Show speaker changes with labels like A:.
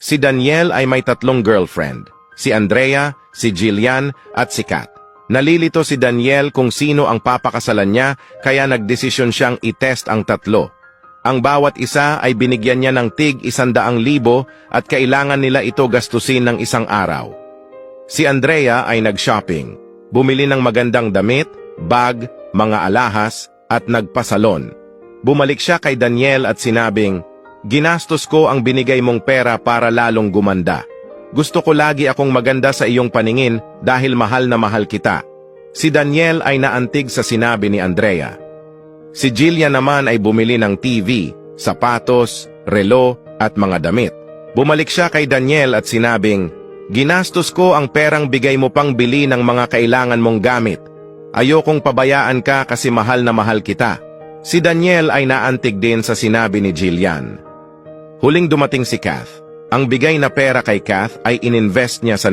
A: Si Daniel ay may 3 girlfriend, si Andrea, si Jillian at si Kat. Nalilito si Daniel kung sino ang papakasalan niya kaya nagdesisyon siyang itest ang 3. Ang bawat isa ay binigyan niya ng tig 100,000 at kailangan nila ito gastusin ng 1 araw. Si Andrea ay nag-shopping, bumili ng magandang damit, bag, mga alahas at nagpasalon. Bumalik siya kay Daniel at sinabing, "Ginastos ko ang binigay mong pera para lalong gumanda. Gusto ko lagi akong maganda sa iyong paningin dahil mahal na mahal kita." Si Daniel ay naantig sa sinabi ni Andrea. Si Jillian naman ay bumili ng TV, sapatos, relo at mga damit. Bumalik siya kay Daniel at sinabing, "Ginastos ko ang perang bigay mo pang bili ng mga kailangan mong gamit. Ayokong pabayaan ka kasi mahal na mahal kita." Si Daniel ay naantig din sa sinabi ni Jillian. Huling dumating si Kath. Ang bigay na pera kay Kath ay ininvest niya sa